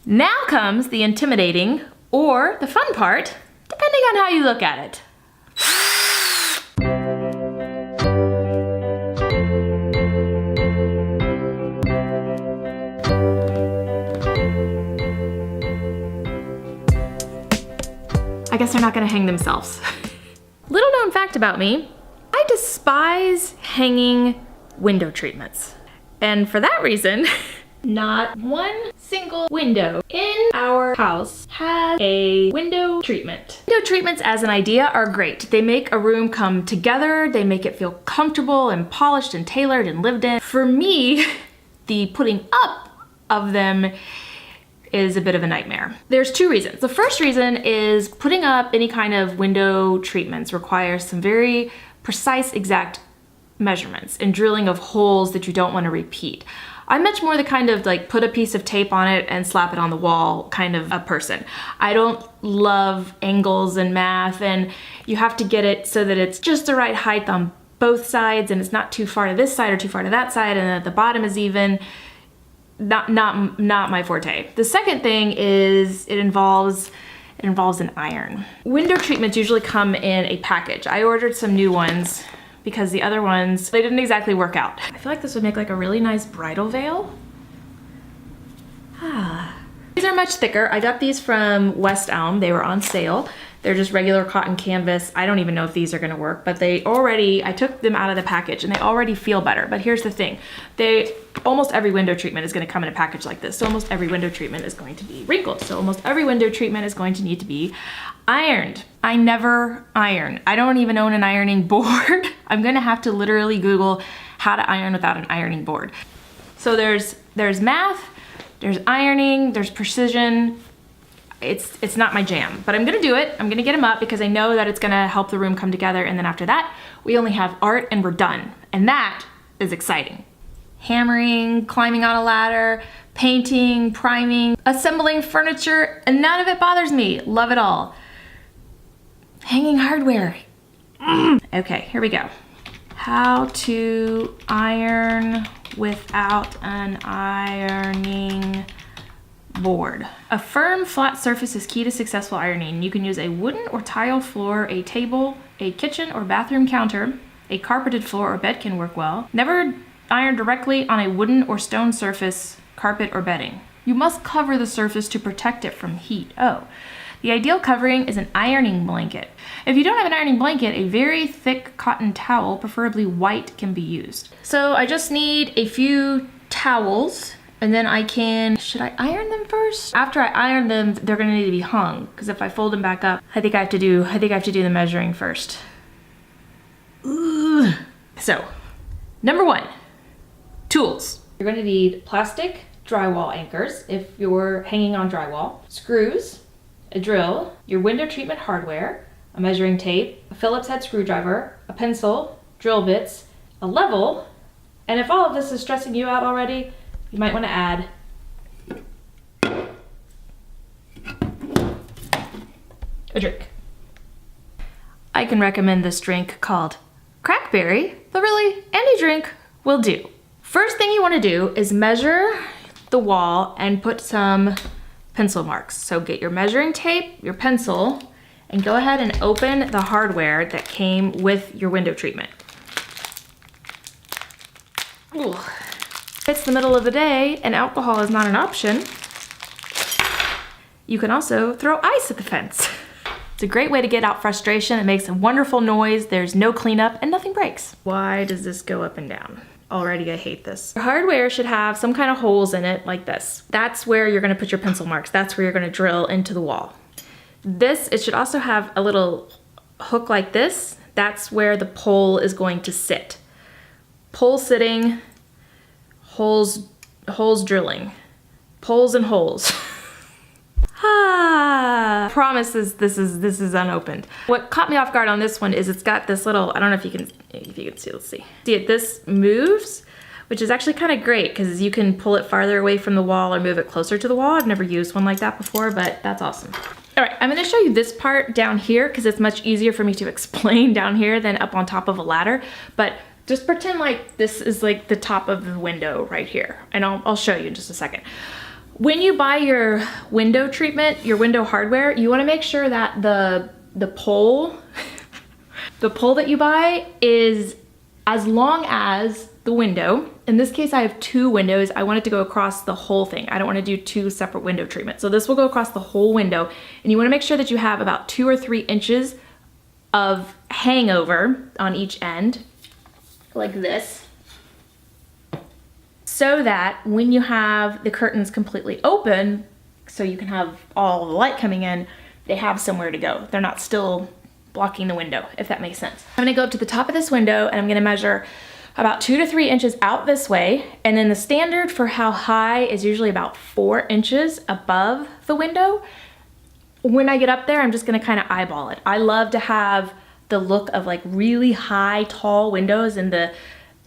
Now comes the intimidating or the fun part, depending on how you look at it. I guess they're not gonna hang themselves. Little known fact about me, I despise hanging window treatments. And for that reason, not one single window in our house has a window treatment. Window treatments as an idea are great. They make a room come together, they make it feel comfortable and polished and tailored and lived in. For me, the putting up of them is a bit of a nightmare. There's two reasons. The first reason is putting up any kind of window treatments requires some very precise, exact measurements and drilling of holes that you don't want to repeat. I'm much more the kind of like put a piece of tape on it and slap it on the wall kind of a person. I don't love angles and math, and you have to get it so that it's just the right height on both sides and it's not too far to this side or too far to that side, and at the bottom is even. Not my forte. The second thing is it involves an iron. Window treatments usually come in a package. I ordered some new ones because the other ones, they didn't exactly work out. I feel like this would make like a really nice bridal veil. These are much thicker. I got these from West Elm. They were on sale. They're just regular cotton canvas. I don't even know if these are gonna work, but I took them out of the package and they already feel better. But here's the thing. Almost every window treatment is gonna come in a package like this. So almost every window treatment is going to be wrinkled. So almost every window treatment is going to need to be ironed. I never iron. I don't even own an ironing board. I'm gonna have to literally Google how to iron without an ironing board. So there's math, there's ironing, there's precision. It's not my jam, but I'm gonna do it. I'm gonna get them up because I know that it's gonna help the room come together, and then after that, we only have art and we're done. And that is exciting. Hammering, climbing on a ladder, painting, priming, assembling furniture, and none of it bothers me. Love it all. Hanging hardware. Okay, here we go. How to iron without an ironing board. A firm, flat surface is key to successful ironing. You can use a wooden or tile floor, a table, a kitchen or bathroom counter. A carpeted floor or bed can work well. Never iron directly on a wooden or stone surface, carpet, or bedding. You must cover the surface to protect it from heat. The ideal covering is an ironing blanket. If you don't have an ironing blanket, a very thick cotton towel, preferably white, can be used. So I just need a few towels, and then should I iron them first? After I iron them, they're gonna need to be hung, because if I fold them back up, I think I have to do the measuring first. Ugh. So, number one, tools. You're gonna need plastic drywall anchors if you're hanging on drywall, screws, a drill, your window treatment hardware, a measuring tape, a Phillips head screwdriver, a pencil, drill bits, a level, and if all of this is stressing you out already, you might want to add a drink. I can recommend this drink called Crackberry, but really any drink will do. First thing you want to do is measure the wall and put some pencil marks. So get your measuring tape, your pencil, and go ahead and open the hardware that came with your window treatment. Ooh. It's the middle of the day and alcohol is not an option. You can also throw ice at the fence. It's a great way to get out frustration. It makes a wonderful noise. There's no cleanup and nothing breaks. Why does this go up and down? Already I hate this. Your hardware should have some kind of holes in it like this. That's where you're gonna put your pencil marks. That's where you're gonna drill into the wall. It should also have a little hook like this. That's where the pole is going to sit. Pole sitting, holes drilling. Poles and holes. Promises this is unopened. What caught me off guard on this one is it's got this little, I don't know if you can see, let's see. See it, this moves, which is actually kind of great because you can pull it farther away from the wall or move it closer to the wall. I've never used one like that before, but that's awesome. All right, I'm gonna show you this part down here because it's much easier for me to explain down here than up on top of a ladder, but just pretend like this is like the top of the window right here, and I'll show you in just a second. When you buy your window treatment, your window hardware, you wanna make sure that the pole, the pole that you buy is as long as the window. In this case, I have 2 windows. I want it to go across the whole thing. I don't want to do 2 separate window treatments. So this will go across the whole window. And you want to make sure that you have about 2 or 3 inches of hangover on each end, like this, so that when you have the curtains completely open, so you can have all the light coming in, they have somewhere to go. They're not still blocking the window, if that makes sense. I'm gonna go up to the top of this window and I'm gonna measure about 2 to 3 inches out this way. And then the standard for how high is usually about 4 inches above the window. When I get up there, I'm just gonna kind of eyeball it. I love to have the look of like really high, tall windows and the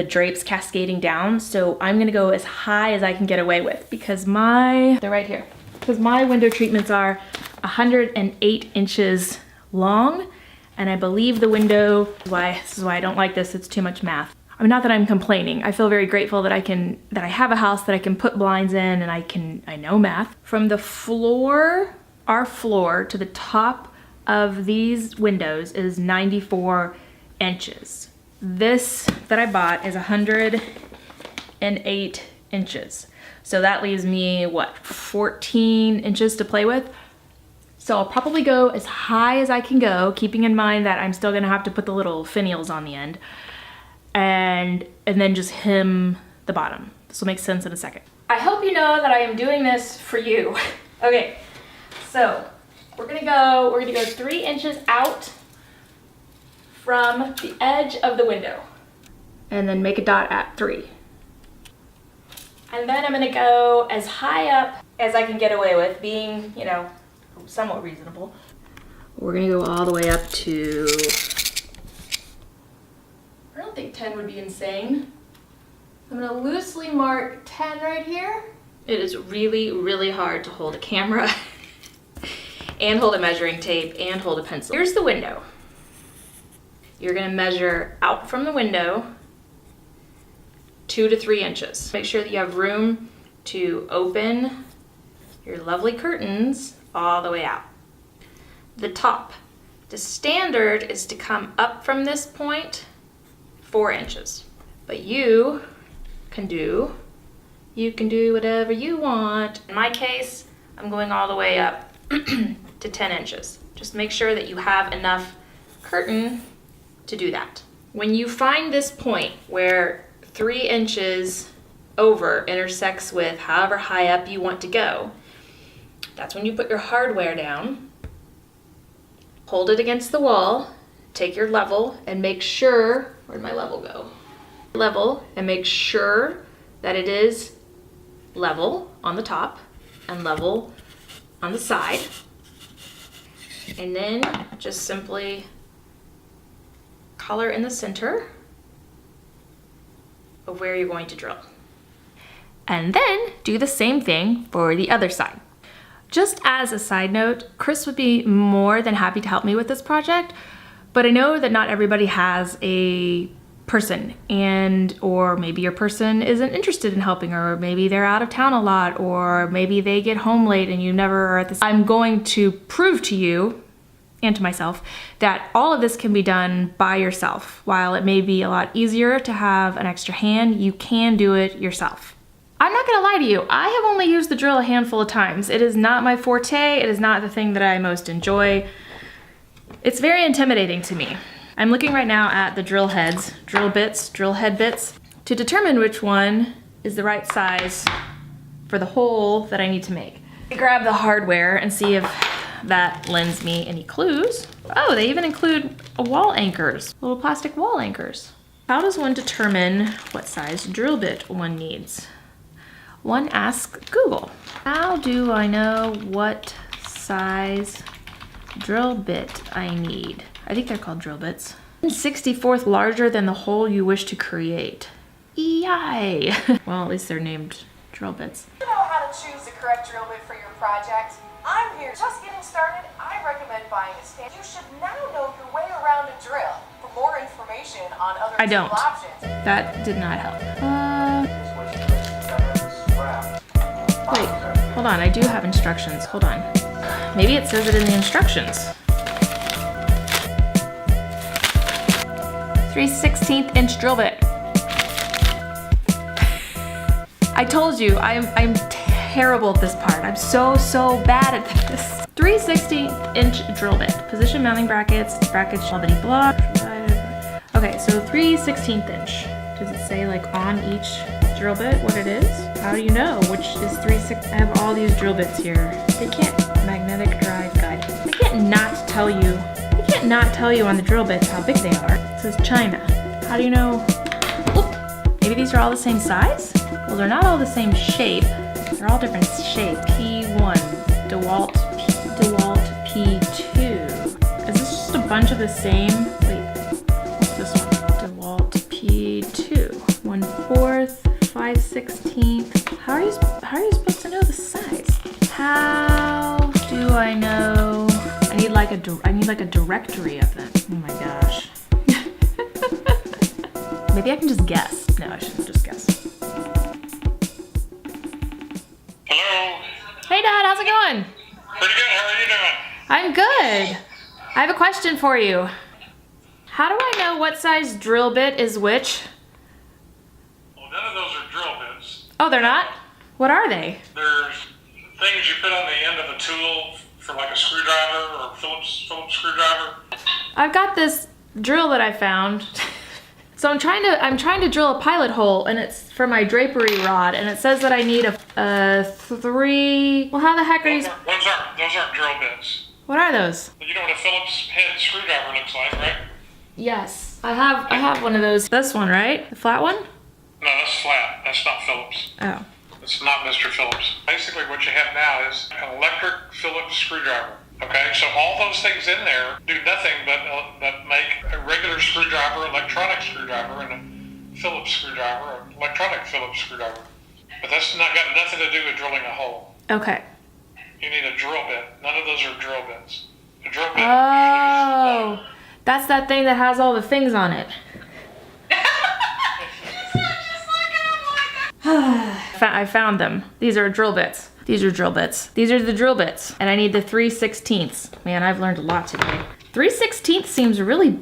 drapes cascading down. So I'm gonna go as high as I can get away with because they're right here. Because my window treatments are 108 inches long. And I believe the window, this is why I don't like this, it's too much math. I mean, not that I'm complaining. I feel very grateful that I have a house that I can put blinds in and I know math. From the floor, our floor to the top of these windows is 94 inches. This that I bought is 108 inches. So that leaves me, what, 14 inches to play with? So I'll probably go as high as I can go, keeping in mind that I'm still gonna have to put the little finials on the end. And then just hem the bottom. This will make sense in a second. I hope you know that I am doing this for you. Okay, so we're gonna go 3 inches out from the edge of the window. And then make a dot at 3. And then I'm gonna go as high up as I can get away with, being, you know, somewhat reasonable. We're gonna go all the way up to, I don't think 10 would be insane. I'm gonna loosely mark 10 right here. It is really, really hard to hold a camera and hold a measuring tape and hold a pencil. Here's the window. You're gonna measure out from the window 2 to 3 inches. Make sure that you have room to open your lovely curtains all the way out. The top. The standard is to come up from this point 4 inches. But you can do whatever you want. In my case, I'm going all the way up to 10 inches. Just make sure that you have enough curtain to do that. When you find this point where 3 inches over intersects with however high up you want to go, that's when you put your hardware down, hold it against the wall, take your level and make sure, where'd my level go? Level and make sure that it is level on the top and level on the side. And then just simply color in the center of where you're going to drill. And then do the same thing for the other side. Just as a side note, Chris would be more than happy to help me with this project, but I know that not everybody has a person, or maybe your person isn't interested in helping, or maybe they're out of town a lot, or maybe they get home late and you never are at this. I'm going to prove to you and to myself that all of this can be done by yourself. While it may be a lot easier to have an extra hand, you can do it yourself. I'm not gonna lie to you, I have only used the drill a handful of times. It is not my forte, it is not the thing that I most enjoy. It's very intimidating to me. I'm looking right now at the drill heads, drill head bits, to determine which one is the right size for the hole that I need to make. I grab the hardware and see if that lends me any clues. Oh, they even include wall anchors, little plastic wall anchors. How does one determine what size drill bit one needs? One asks Google. How do I know what size drill bit I need? I think they're called drill bits. 1/64 larger than the hole you wish to create. Yay! Well, at least they're named drill bits. You know how to choose the correct drill bit for your project? I'm here just getting started. I recommend buying a stand. You should now know your way around a drill. For more information on other tool options. That did not help. Wait, Hold on, I do have instructions. Hold on. Maybe it says it in the instructions. 3/16 inch drill bit. I told you, I'm terrible at this part. I'm so bad at this. 3/16 inch drill bit. Position mounting brackets, brackets shall be blocked. Okay, so 3/16 inch. Does it say like on each drill bit what it is? How do you know which is 3/16? I have all these drill bits here. They can't, magnetic drive guide. I can't not tell you. I can't not tell you on the drill bits how big they are. It says China. How do you know? Oop, maybe these are all the same size? Well, they're not all the same shape. They're all different shape. P1, DeWalt P2. Is this just a bunch of the same? Wait, what's this one? DeWalt P2. 1/4, 5/16. How are you supposed to know the size? How do I know? I need like a directory of them. Oh my gosh. Maybe I can just guess. No, I shouldn't just guess. Hello. Hey Dad, how's it going? Pretty good. How are you doing? I'm good. I have a question for you. How do I know what size drill bit is which? Well, none of those are drill bits. Oh, they're not? What are they? There's things you put on the end of a tool for like a screwdriver or Phillips screwdriver. I've got this drill that I found. So I'm trying to drill a pilot hole, and it's for my drapery rod, and it says that I need a 3. Well, how the heck are these? Those aren't drill bits. What are those? You know what a Phillips head screwdriver looks like, right? Yes, I have one of those. This one, right? The flat one? No, that's flat. That's not Phillips. Oh. It's not Mr. Phillips. Basically, what you have now is an electric Phillips screwdriver. Okay, so all those things in there do nothing but make a regular screwdriver, electronic screwdriver, and a Phillips screwdriver, or electronic Phillips screwdriver. But that's not got nothing to do with drilling a hole. Okay. You need a drill bit. None of those are drill bits. A drill bit. Oh, that's that thing that has all the things on it. I found them. These are drill bits. These are drill bits. These are the drill bits. And I need the 3/16. Man, I've learned a lot today. 3/16 seems really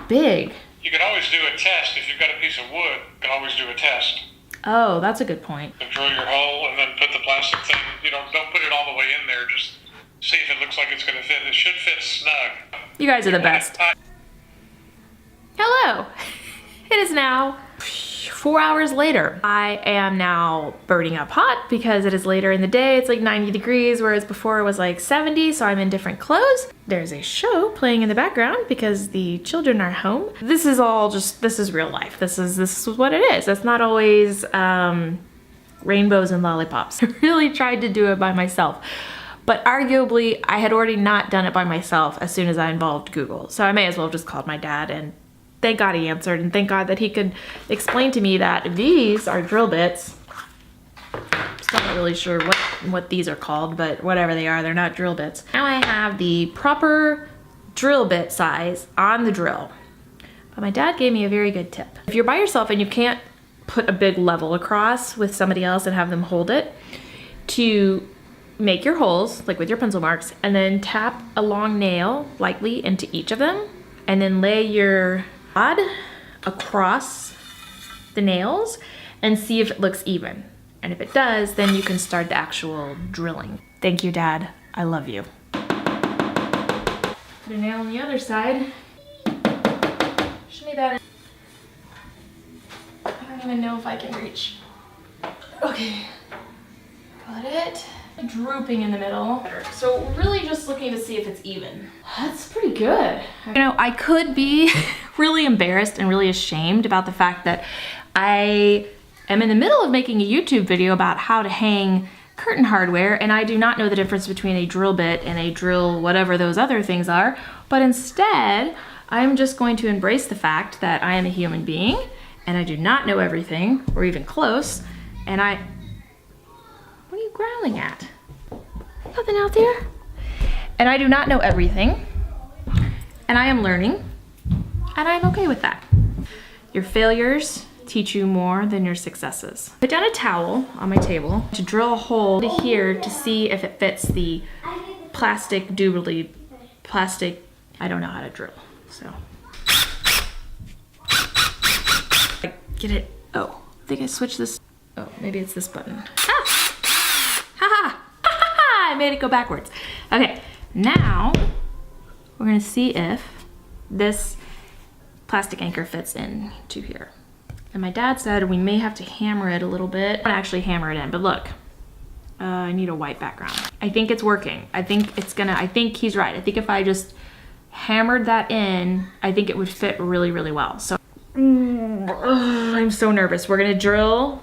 big. You can always do a test. If you've got a piece of wood, you can always do a test. Oh, that's a good point. And drill your hole and then put the plastic thing, don't put it all the way in there. Just see if it looks like it's going to fit. It should fit snug. You guys are the best. Hello. It is now 4 hours later. I am now burning up hot because it is later in the day. It's like 90 degrees, whereas before it was like 70, so I'm in different clothes. There's a show playing in the background because the children are home. This is real life. This is what it is. It's not always rainbows and lollipops. I really tried to do it by myself. But arguably, I had already not done it by myself as soon as I involved Google. So I may as well have just called my dad, and thank God he answered, and thank God that he could explain to me that these are drill bits. Still not really sure what these are called, but whatever they are, they're not drill bits. Now I have the proper drill bit size on the drill. But my dad gave me a very good tip. If you're by yourself and you can't put a big level across with somebody else and have them hold it, to make your holes, like with your pencil marks, and then tap a long nail lightly into each of them, and then lay your rod across the nails and see if it looks even. And if it does, then you can start the actual drilling. Thank you, Dad. I love you. Put a nail on the other side. Shimmy that in. I don't even know if I can reach. Okay. Got it. Drooping in the middle. So really just looking to see if it's even. That's pretty good. You know, I could be really embarrassed and really ashamed about the fact that I am in the middle of making a YouTube video about how to hang curtain hardware, and I do not know the difference between a drill bit and a drill whatever those other things are, but instead I'm just going to embrace the fact that I am a human being and I do not know everything or even close, and what are you growling at? Nothing out there? And I do not know everything. And I am learning. And I'm okay with that. Your failures teach you more than your successes. Put down a towel on my table to drill a hole here to see if it fits the plastic doobly plastic. I don't know how to drill, so. Get it. Oh, I think I switched this. Oh, maybe it's this button. Ah! Ha ha! I made it go backwards. Okay, now we're gonna see if this plastic anchor fits into here. And my dad said we may have to hammer it a little bit. I don't actually hammer it in, but look, I need a white background. I think it's working. I think he's right. I think if I just hammered that in, I think it would fit really, really well. So, I'm so nervous. We're gonna drill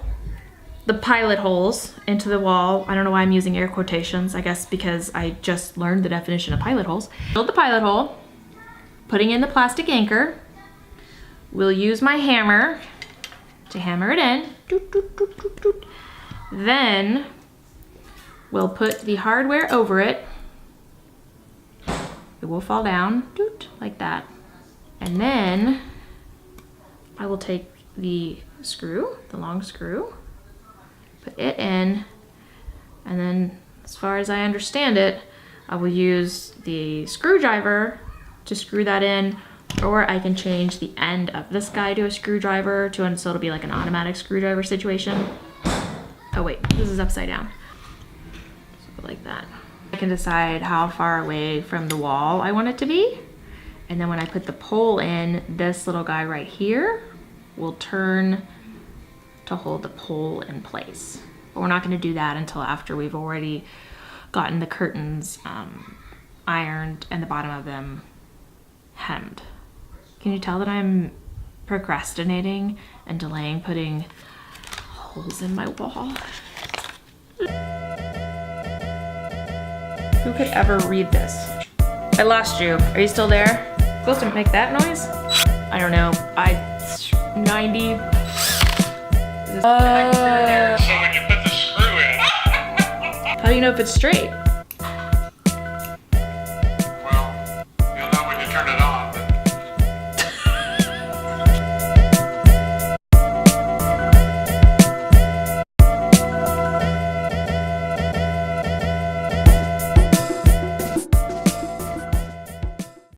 the pilot holes into the wall. I don't know why I'm using air quotations. I guess because I just learned the definition of pilot holes. Build the pilot hole, putting in the plastic anchor. We'll use my hammer to hammer it in. Doot, doot, doot, doot, doot. Then we'll put the hardware over it. It will fall down, doot, like that. And then I will take the screw, the long screw, put it in, and then as far as I understand it, I will use the screwdriver to screw that in, or I can change the end of this guy to a screwdriver so it'll be like an automatic screwdriver situation. Oh wait, this is upside down. So like that. I can decide how far away from the wall I want it to be. And then when I put the pole in, this little guy right here will turn to hold the pole in place. But we're not gonna do that until after we've already gotten the curtains ironed and the bottom of them hemmed. Can you tell that I'm procrastinating and delaying putting holes in my wall? Who could ever read this? I lost you. Are you still there? Supposed to make that noise? I don't know. 90. So when you put the screw in, How do you know if it's straight?